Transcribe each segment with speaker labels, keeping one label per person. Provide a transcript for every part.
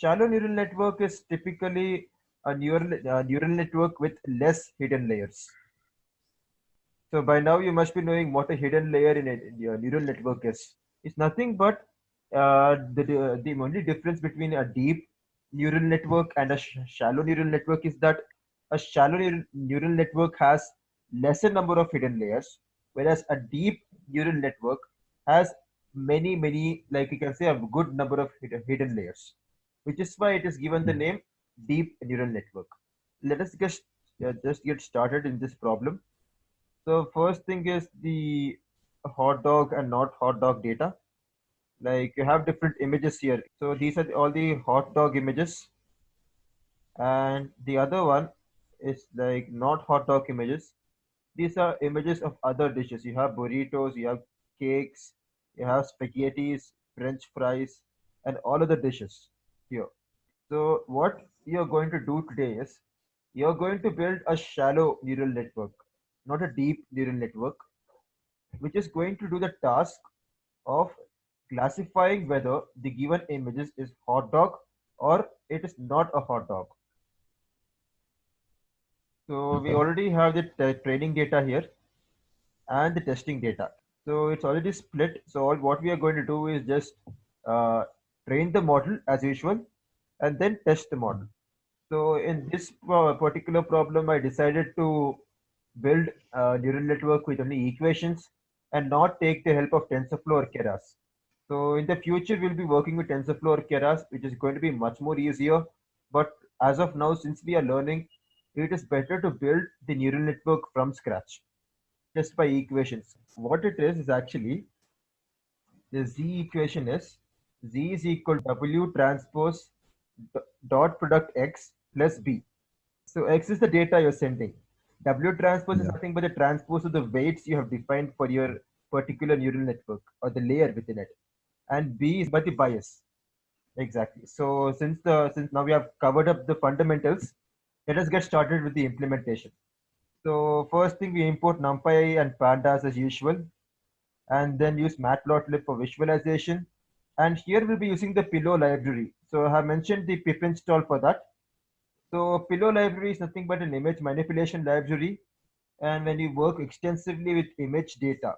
Speaker 1: Shallow neural network is typically a neural network with less hidden layers. So by now you must be knowing what a hidden layer in a neural network is. It's nothing but the only difference between a deep neural network and a shallow neural network is that a shallow neural network has lesser number of hidden layers, whereas a deep neural network has many, like you can say, a good number of hidden layers, which is why it is given the name deep neural network. Let us just get started in this problem. So first thing is the hot dog and not hot dog data. Like you have different images here. So these are all the hot dog images, and the other one is like not hot dog images. These are images of other dishes. You have burritos, you have cakes, you have spaghettis, French fries, and all other dishes here. So what you're going to do today is you're going to build a shallow neural network, not a deep neural network, which is going to do the task of classifying whether the given images is hot dog or it is not a hot dog. So we
Speaker 2: Okay.
Speaker 1: already have the training data here and the testing data. So it's already split. So all what we are going to do is just uh, train the model as usual and then test the model. So in this particular problem, I decided to build a neural network with only equations and not take the help of TensorFlow or Keras. So in the future, we'll be working with TensorFlow or Keras, which is going to be much more easier. But as of now, since we are learning, it is better to build the neural network from scratch, just by equations. What it is actually the Z equation is Z is equal to W transpose dot product X plus B. So X is the data you're sending. W transpose is
Speaker 2: Yeah.
Speaker 1: nothing but the transpose of the weights you have defined for your particular neural network or the layer within it. And B is but the bias. Exactly. So since now we have covered up the fundamentals, let us get started with the implementation. So first thing we import NumPy and pandas as usual, and then use matplotlib for visualization. And here we'll be using the pillow library. So I have mentioned the pip install for that. So pillow library is nothing but an image manipulation library. And when you work extensively with image data,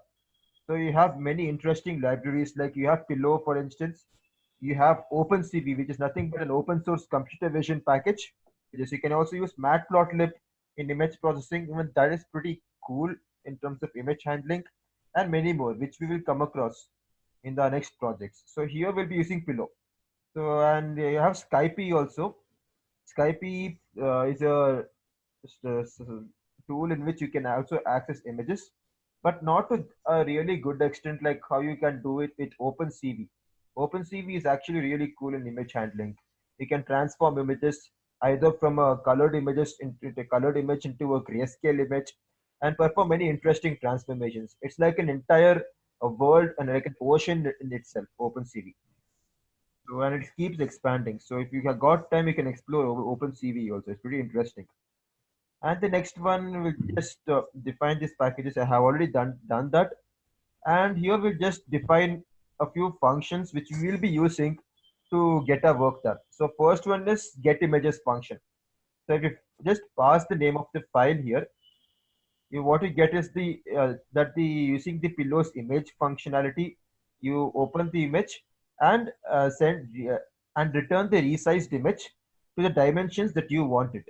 Speaker 1: so you have many interesting libraries like you have Pillow, for instance. You have OpenCV, which is nothing but an open source computer vision package. Yes, you can also use Matplotlib in image processing. Even that is pretty cool in terms of image handling, and many more, which we will come across in the next projects. So here we'll be using Pillow. So and you have Skype also. Skype is a tool in which you can also access images, but not to a really good extent like how you can do it with OpenCV. OpenCV is actually really cool in image handling. You can transform images either from a colored images into a colored image into a grayscale image and perform many interesting transformations. It's like an entire world and like an ocean in itself, OpenCV. So and it keeps expanding. So if you have got time, you can explore OpenCV also. It's pretty interesting. And the next one will just define these packages. I have already done that. And here we'll just define a few functions which we will be using to get our work done. So first one is get images function. So if you just pass the name of the file here, what you get is the that the using the pillows image functionality, you open the image and and return the resized image to the dimensions that you want it.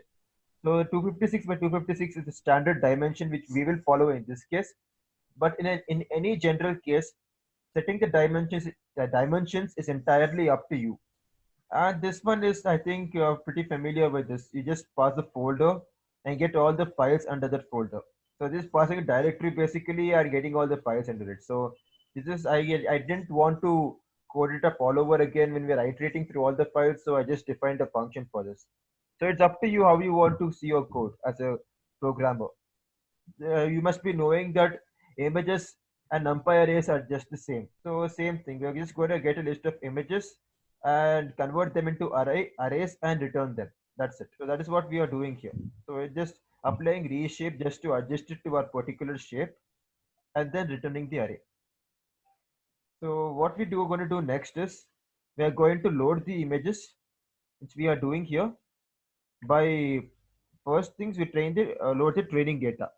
Speaker 1: So 256 by 256 is the standard dimension which we will follow in this case. But in any general case, setting the dimensions is entirely up to you. And this one is, I think you're pretty familiar with this. You just pass the folder and get all the files under that folder. So this passing a directory basically are getting all the files under it. So this is I didn't want to code it up all over again when we're iterating through all the files. So I just defined a function for this. So it's up to you how you want to see your code as a programmer. You must be knowing that images and numpy arrays are just the same. So same thing. We're just going to get a list of images and convert them into arrays and return them. That's it. So that is what we are doing here. So it's just applying reshape just to adjust it to our particular shape and then returning the array. So what we do going to do next is we are going to load the images which we are doing here, by first things we train the load the training data.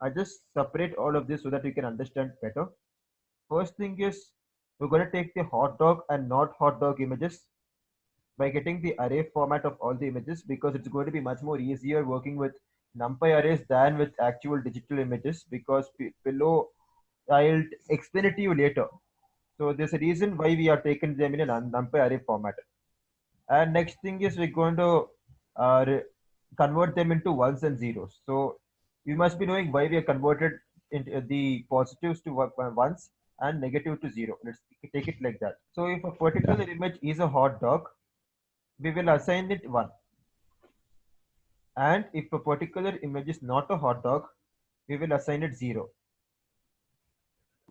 Speaker 1: I just separate all of this so that you can understand better. First thing is we're going to take the hot dog and not hot dog images by getting the array format of all the images, because it's going to be much more easier working with NumPy arrays than with actual digital images, because below I'll explain it to you later. So there's a reason why we are taking them in a NumPy array format. And next thing is we're going to convert them into ones and zeros. So you must be knowing why we are converted into the positives to ones and negative to zero. Let's take it like that. So if a particular image is a hot dog, we will assign it 1. And if a particular image is not a hot dog, we will assign it 0.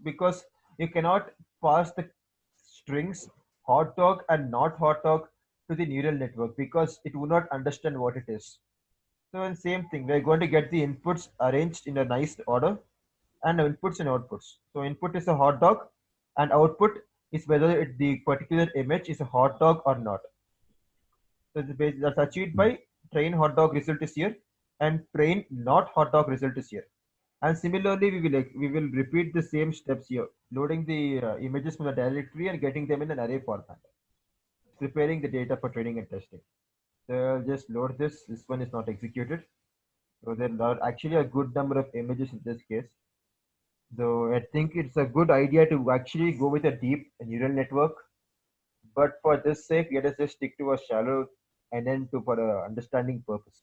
Speaker 1: Because you cannot pass the strings hot dog and not hot dog to the neural network, because it will not understand what it is. So in same thing, we're going to get the inputs arranged in a nice order, and inputs and outputs. So input is a hot dog and output is whether the particular image is a hot dog or not. So that's achieved by train hot dog result is here and train not hot dog result is here. And similarly, we will repeat the same steps here, loading the images from the directory and getting them in an array format, preparing the data for training and testing. So I'll just load this. This one is not executed. So there are actually a good number of images in this case. So I think it's a good idea to actually go with a deep neural network. But for this sake, let us just stick to a shallow NN2 for a understanding purpose.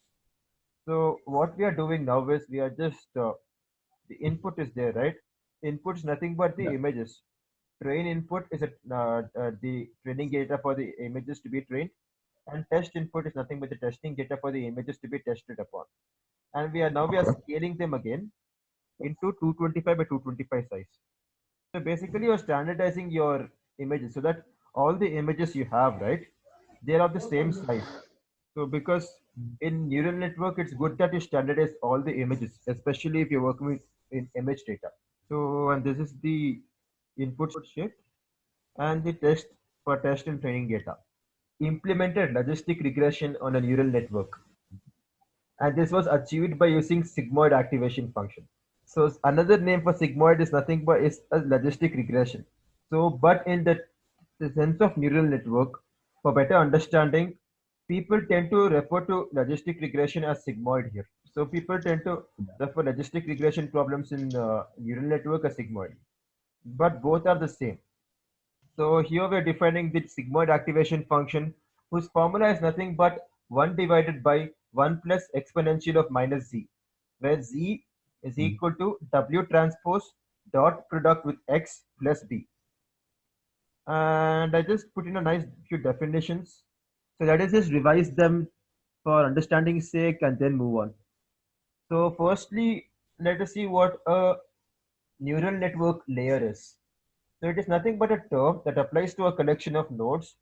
Speaker 1: So what we are doing now is we are just the input is there, right? Input is nothing but the images. Train input is the training data for the images to be trained, and test input is nothing but the testing data for the images to be tested upon. And we are scaling them again into 225 by 225 size. So basically, you're standardizing your images so that all the images you have, right, they're of the same size. So because in neural network, it's good that you standardize all the images, especially if you're working with in image data. So, and this is the input shape and the test for test and training data. Implemented logistic regression on a neural network. And this was achieved by using sigmoid activation function. So another name for sigmoid is nothing but is a logistic regression. So, but in the sense of neural network, for better understanding, people tend to refer to logistic regression as sigmoid here. So people tend to refer logistic regression problems in neural network as sigmoid, but both are the same. So here we're defining the sigmoid activation function, whose formula is nothing but 1 divided by 1 plus exponential of minus z, where z is equal to w transpose dot product with x plus b. And I just put in a nice few definitions. So let us just revise them for understanding's sake and then move on. So firstly, let us see what a neural network layer is. So it is nothing but a term that applies to a collection of nodes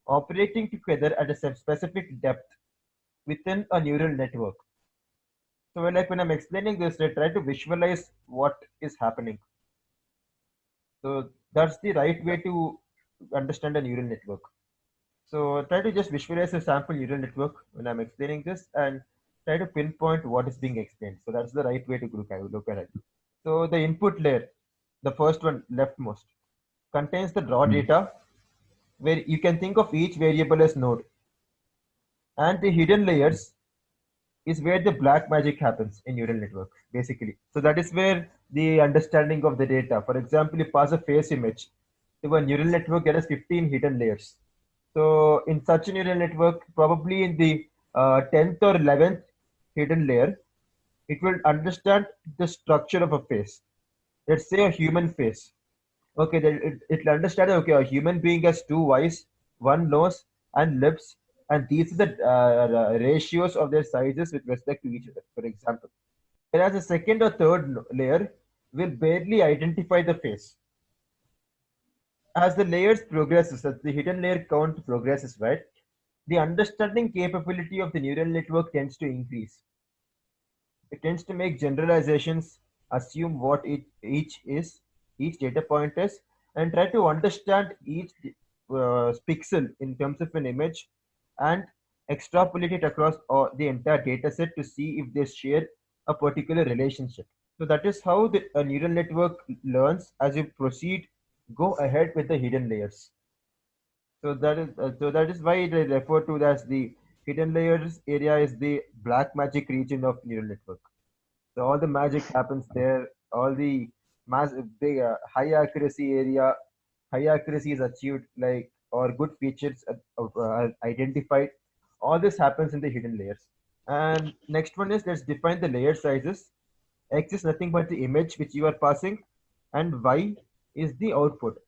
Speaker 1: operating together at a specific depth within a neural network. So when I'm explaining this, I try to visualize what is happening. So that's the right way to understand a neural network. So try to just visualize a sample neural network when I'm explaining this and try to pinpoint what is being explained. So that's the right way to look at it. So the input layer, the first one leftmost, contains the raw data where you can think of each variable as node. And the hidden layers is where the black magic happens in neural networks, basically. So that is where the understanding of the data. For example, you pass a face image to a neural network that has 15 hidden layers. So in such a neural network, probably in the 10th or 11th hidden layer, it will understand the structure of a face. Let's say a human face. Okay, then it'll understand that, okay, a human being has two eyes, one nose, and lips, and these are the ratios of their sizes with respect to each other, for example. Whereas the second or third layer will barely identify the face. As the layers progresses, as the hidden layer count progresses, right, the understanding capability of the neural network tends to increase. It tends to make generalizations, assume what each data point is, and try to understand each pixel in terms of an image, and extrapolate it across the entire data set to see if they share a particular relationship. So that is how a neural network learns as you proceed, go ahead with the hidden layers. So that is why they refer to it as the hidden layers area is the black magic region of neural network. So all the magic happens there. All the big high accuracy area, high accuracy is achieved, like, or good features are identified. All this happens in the hidden layers. And next one is, let's define the layer sizes. X is nothing but the image which you are passing, and Y is the output.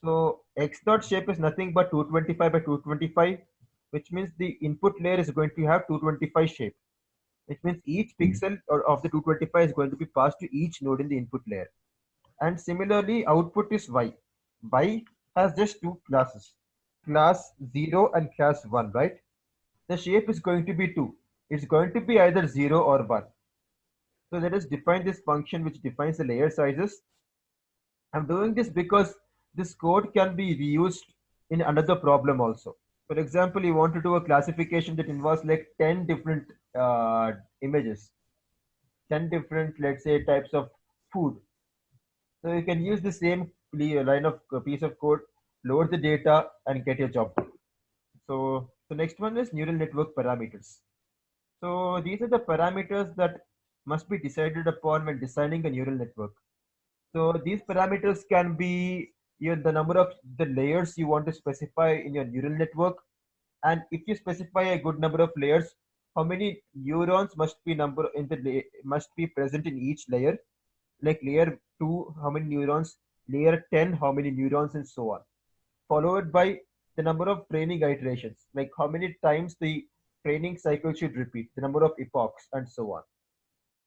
Speaker 1: So X dot shape is nothing but 225 by 225, which means the input layer is going to have 225 shape. Which means each pixel of the 225 is going to be passed to each node in the input layer. And similarly, output is Y. Y has just two classes, class 0 and class 1, right? The shape is going to be 2. It's going to be either 0 or 1. So let us define this function which defines the layer sizes. I'm doing this because this code can be reused in another problem also. For example, you want to do a classification that involves like 10 different images, 10 different, let's say, types of food. So you can use the same line of piece of code, load the data, and get your job done. So the next one is neural network parameters. So these are the parameters that must be decided upon when designing a neural network. So these parameters can be the number of the layers you want to specify in your neural network, and if you specify a good number of layers, how many neurons must be present in each layer. Like layer 2, how many neurons, layer 10, how many neurons, and so on. Followed by the number of training iterations, like how many times the training cycle should repeat, the number of epochs, and so on.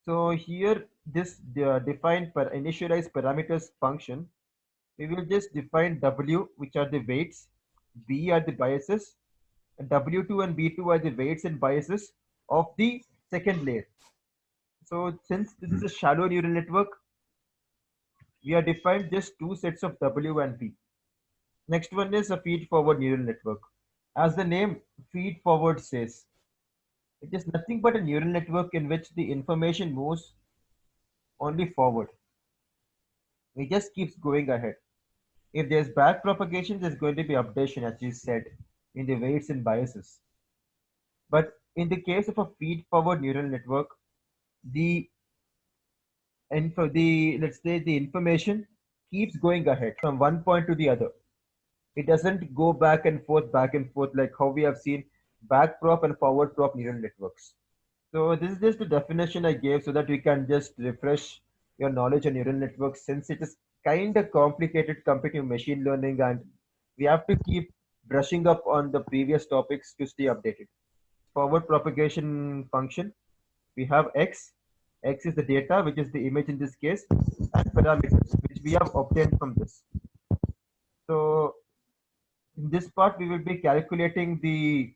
Speaker 1: So here, this define per initialize parameters function, we will just define W, which are the weights, B are the biases, and W2 and B2 are the weights and biases of the second layer. So since this is a shallow neural network, we are defined just two sets of W and B. Next one is a feed-forward neural network. As the name feed-forward says, it is nothing but a neural network in which the information moves only forward. It just keeps going ahead. If there's back propagation, there's going to be updation, as you said, in the weights and biases. But in the case of a feed-forward neural network, the let's say the information keeps going ahead from one point to the other. It doesn't go back and forth like how we have seen back prop and forward prop neural networks. So this is just the definition I gave so that we can just refresh your knowledge on neural networks, since it is kind of complicated compared to machine learning, and we have to keep brushing up on the previous topics to stay updated. Forward propagation function, we have X. X is the data, which is the image in this case, and parameters, which we have obtained from this. So in this part, we will be calculating the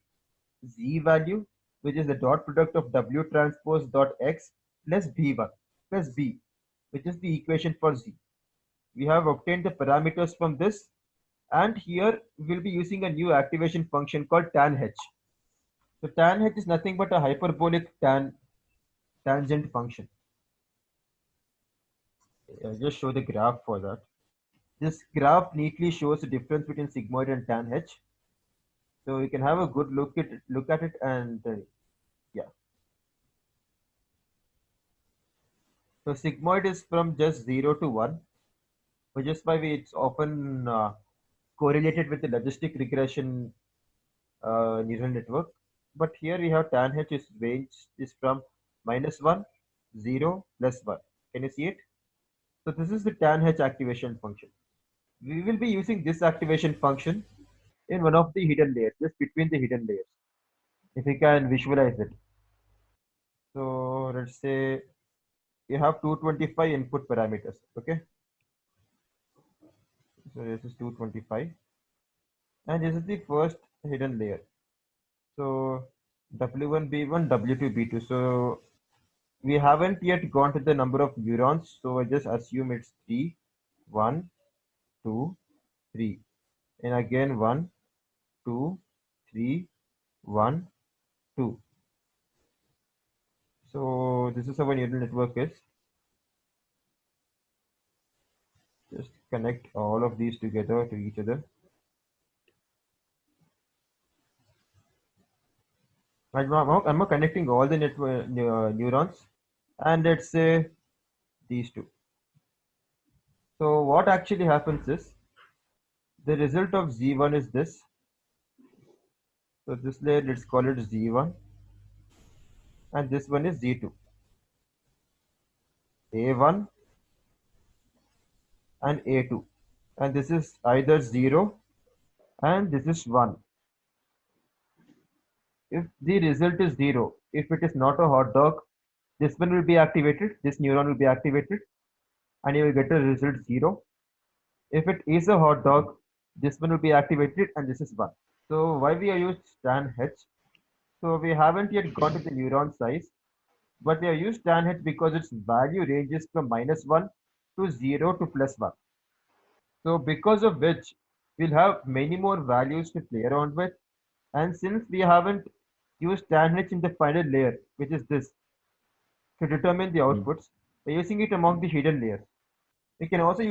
Speaker 1: Z value, which is the dot product of W transpose dot X plus B1 plus B, which is the equation for Z. We have obtained the parameters from this, and here we'll be using a new activation function called tan H. So tan H is nothing but a hyperbolic tangent function. I'll just show the graph for that. This graph neatly shows the difference between sigmoid and tan H. So you can have a good look at it, and yeah. So sigmoid is from just 0 to 1, which is why it's often correlated with the logistic regression neural network. But here we have tan H is range is from -1, 0, +1. Can you see it? So this is the tan H activation function. We will be using this activation function in one of the hidden layers, just between the hidden layers, if you can visualize it. So let's say you have 225 input parameters. Okay, so this is 225, and this is the first hidden layer. So W1 B1, W2 B2. So we haven't yet gone to the number of neurons, so I just assume it's 3, 1, 2, 3, and again 1, 2, 3, 1, 2. So this is how a neural network is. Just connect all of these together to each other. I'm connecting all the neurons, and let's say these two. So what actually happens is the result of Z1 is this. So this layer, let's call it Z1, and this one is Z2. A1 and A2, and this is either 0 and this is 1. If the result is 0, if it is not a hot dog, this one will be activated, this neuron will be activated, and you will get a result 0. If it is a hot dog, this one will be activated, and this is 1. So why we are used stan H? So we haven't yet got to the neuron size, but we are used stan H because its value ranges from -1 to 0 to +1. So because of which we'll have many more values to play around with. And since we haven't used tan H in the final layer, which is this, to determine the outputs, we're using it among the hidden layers. We can also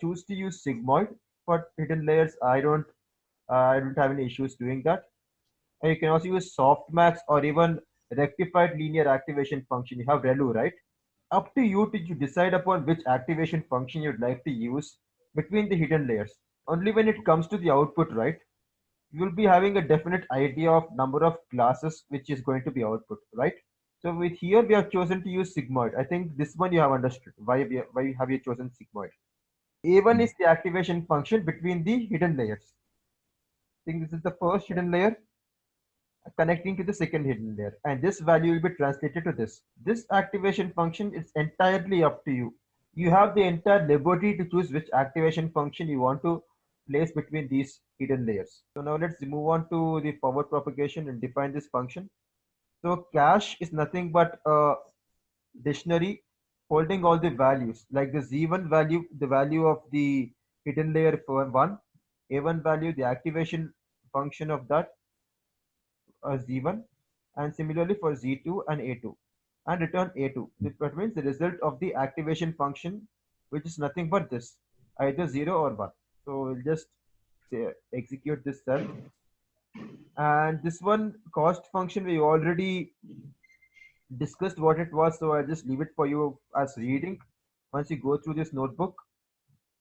Speaker 1: choose to use sigmoid for hidden layers. I don't have any issues doing that. And you can also use softmax or even rectified linear activation function. You have ReLU, right? Up to you to decide upon which activation function you'd like to use between the hidden layers. Only when it comes to the output, right, you'll be having a definite idea of number of classes which is going to be output, right? So with here we have chosen to use sigmoid. I think this one you have understood. Why have you chosen sigmoid? A1 is the activation function between the hidden layers. I think this is the first hidden layer connecting to the second hidden layer, and this value will be translated to this. This activation function is entirely up to you. You have the entire liberty to choose which activation function you want to place between these hidden layers. So now let's move on to the forward propagation and define this function. So cache is nothing but a dictionary holding all the values, like the Z1 value, the value of the hidden layer for 1, A1 value, the activation function of that, Z1, and similarly for Z2 and A2, and return A2. That means the result of the activation function, which is nothing but this, either 0 or 1. So we'll just say, execute this cell. And this one cost function, we already discussed what it was, so I'll just leave it for you as reading once you go through this notebook.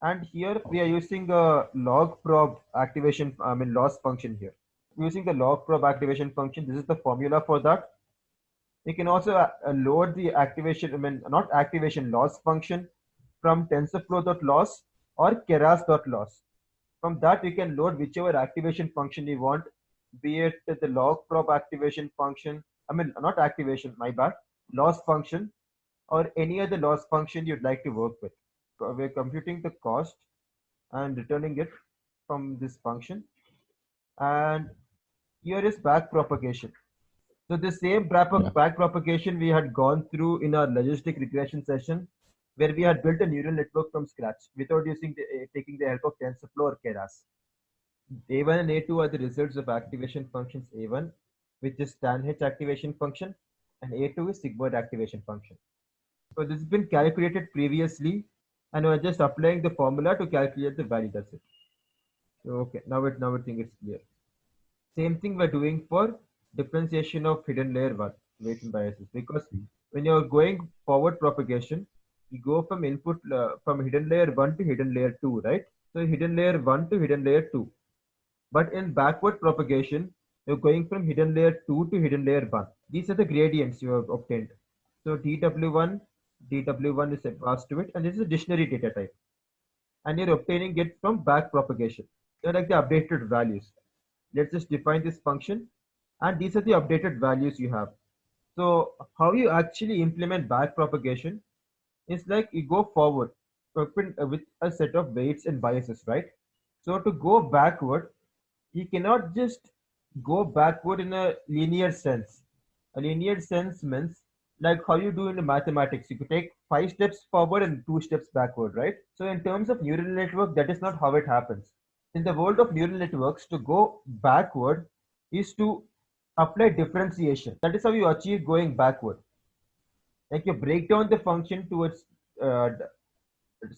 Speaker 1: And here we are using a log prob activation, loss function here. Using the log prob activation function, this is the formula for that. You can also load the activation, not activation, loss function from TensorFlow.loss or Keras.loss. From that, you can load whichever activation function you want, be it the log prob activation function, not activation, my bad, loss function, or any other loss function you'd like to work with. So we're computing the cost and returning it from this function. And here is back propagation. So the same back propagation we had gone through in our logistic regression session, where we had built a neural network from scratch without taking the help of TensorFlow or Keras. A1 and A2 are the results of activation functions A1, which is stan H activation function, and A2 is sigmoid activation function. So this has been calculated previously, and we're just applying the formula to calculate the value. That's it. So, okay, now I think it's clear. Same thing we're doing for differentiation of hidden layer 1 weights and biases, because when you're going forward propagation, you go from input from hidden layer 1 to hidden layer 2, right? So hidden layer 1 to hidden layer 2. But in backward propagation, you're going from hidden layer 2 to hidden layer 1. These are the gradients you have obtained. So DW1 is passed to it, and this is a dictionary data type. And you're obtaining it from back propagation. They're like the updated values. Let's just define this function, and these are the updated values you have. So how you actually implement back propagation is like you go forward with a set of weights and biases, right? So to go backward, you cannot just go backward in a linear sense. A linear sense means like how you do in the mathematics. You could take 5 steps forward and 2 steps backward, right? So in terms of neural network, that is not how it happens. In the world of neural networks, to go backward is to apply differentiation. That is how you achieve going backward. Like you break down the function to its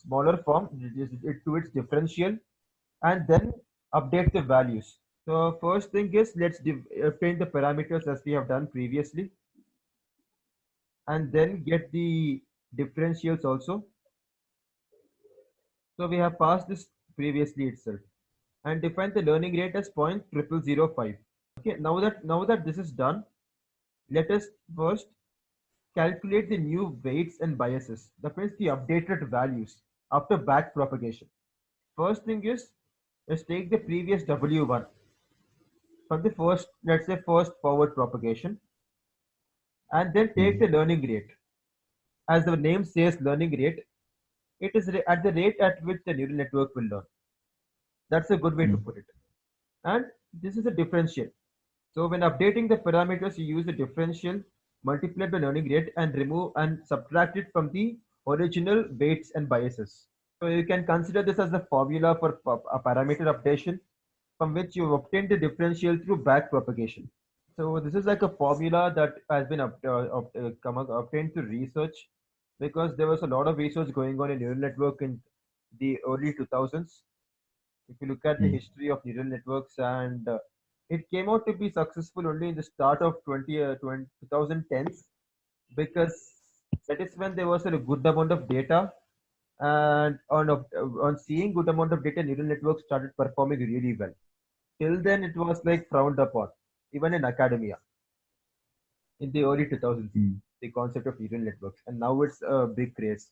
Speaker 1: smaller form, to its differential, and then update the values. So first thing is let's obtain the parameters as we have done previously, and then get the differentials also. So we have passed this previously itself, and define the learning rate as 0.0005. Okay, now that this is done, let us first calculate the new weights and biases. That means the updated values after back propagation. First thing is, let's take the previous W1 from the first, let's say first forward propagation, and then take the learning rate. As the name says, learning rate, it is at the rate at which the neural network will learn. That's a good way to put it. And this is a differential. So when updating the parameters, you use the differential multiplied by learning rate and remove and subtract it from the original weights and biases. So you can consider this as the formula for a parameter updation from which you obtain the differential through back propagation. So this is like a formula that has been obtained through research, because there was a lot of research going on in neural network in the early 2000s. If you look at the history of neural networks, and it came out to be successful only in the start of 2010s, because that is when there was a good amount of data, and on seeing good amount of data, neural networks started performing really well. Till then, it was like frowned upon, even in academia, in the early 2000s, the concept of neural networks, and now it's a big craze,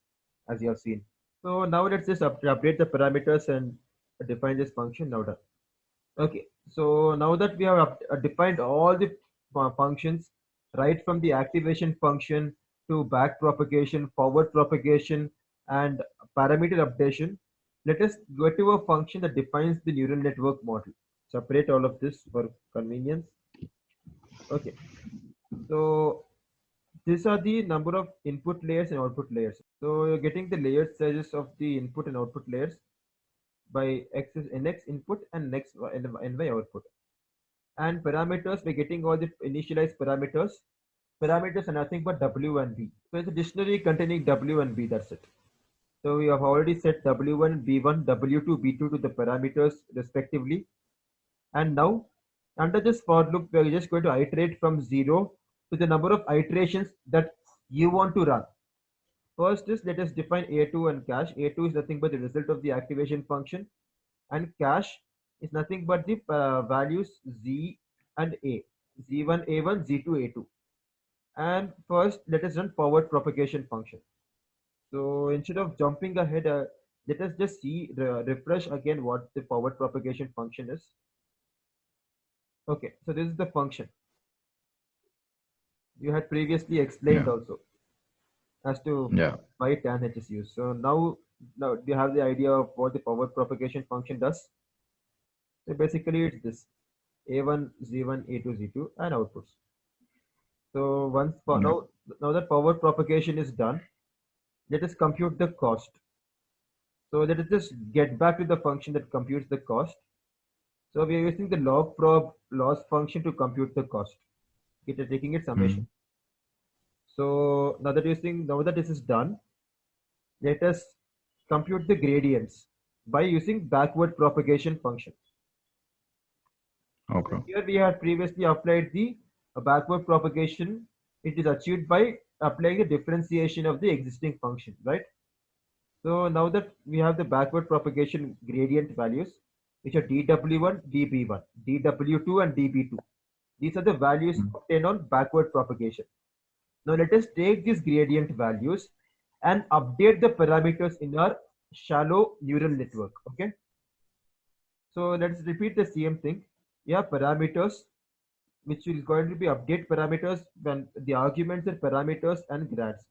Speaker 1: as you have seen. So now let's just update the parameters and define this function. Now done. Okay, so now that we have defined all the functions, right from the activation function to back propagation, forward propagation, and parameter updation, let us go to a function that defines the neural network model. Separate all of this for convenience. Okay, so these are the number of input layers and output layers. So you're getting the layered sizes of the input and output layers by x is nx input and next ny output. And parameters, we're getting all the initialized parameters. Parameters are nothing but w and b. So it's a dictionary containing w and b, that's it. So we have already set w1, b1, w2, b2 to the parameters respectively. And now under this for loop, we're just going to iterate from 0 to the number of iterations that you want to run. First is, let us define a2 and cache. A2 is nothing but the result of the activation function, and cache is nothing but the values z and a, z1 a1, z2 a2. And first let us run forward propagation function. So instead of jumping ahead, let us just see refresh again what the forward propagation function is. Okay, so this is the function you had previously explained also as to why tan h is used. So now you have the idea of what the forward propagation function does. So basically it's this a1, z1, a2, z2, and outputs. So now that forward propagation is done, let us compute the cost. So let us just get back to the function that computes the cost. So we are using the log prob loss function to compute the cost. It is taking its summation. So now that this is done, let us compute the gradients by using backward propagation function.
Speaker 2: Okay.
Speaker 1: So here we have previously applied the backward propagation. It is achieved by applying the differentiation of the existing function, right? So now that we have the backward propagation gradient values, which are dw1, db1, dw2, and db2. These are the values obtained on backward propagation. Now let us take these gradient values and update the parameters in our shallow neural network. Okay. So let's repeat the same thing. We have parameters, which is going to be update parameters when the arguments are parameters and grads.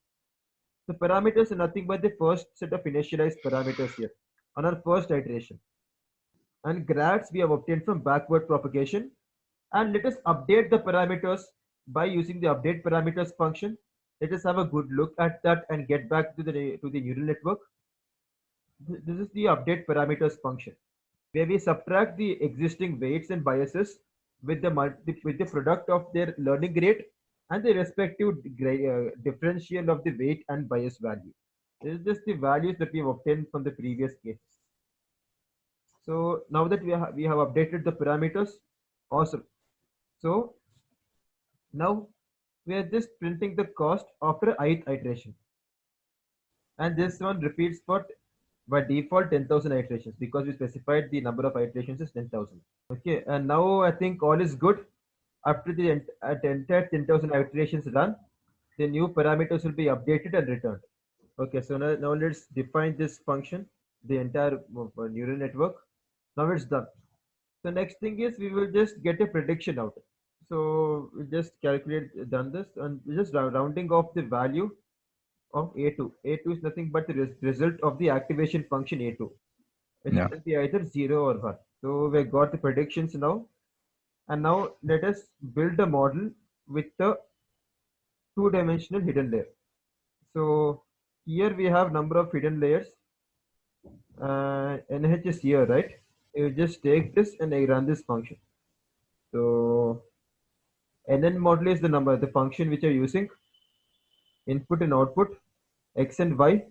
Speaker 1: The parameters are nothing but the first set of initialized parameters here on our first iteration. And grads we have obtained from backward propagation. And let us update the parameters by using the update parameters function. Let us have a good look at that and get back to the neural network. This is the update parameters function, where we subtract the existing weights and biases with the product of their learning rate and the respective differential of the weight and bias value. This is just the values that we have obtained from the previous cases. So now that we have updated the parameters, awesome. So now we are just printing the cost after ith iteration, and this one repeats for by default 10,000 iterations because we specified the number of iterations is 10,000. Okay, and now I think all is good. After the entire 10,000 iterations run, the new parameters will be updated and returned. Okay, so now let's define this function, the entire neural network. Now it's done. So next thing is we will just get a prediction out. So we just done this and we're just rounding off the value of A2. A2 is nothing but the result of the activation function A2. It
Speaker 2: Yeah.
Speaker 1: can be either 0 or 1. So we got the predictions now. And now let us build a model with the two-dimensional hidden layer. So here we have number of hidden layers. NH is here, right? You just take this and I run this function. So NN model is the number, the function which you're using, input and output, X and Y,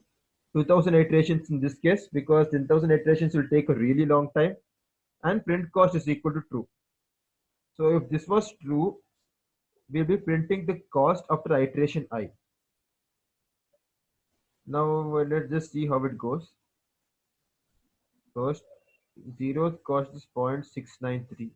Speaker 1: 2000 iterations in this case because 10,000 iterations will take a really long time, and print cost is equal to true. So if this was true, we'll be printing the cost after iteration I. Now let's just see how it goes. First, zeroth cost is 0.693.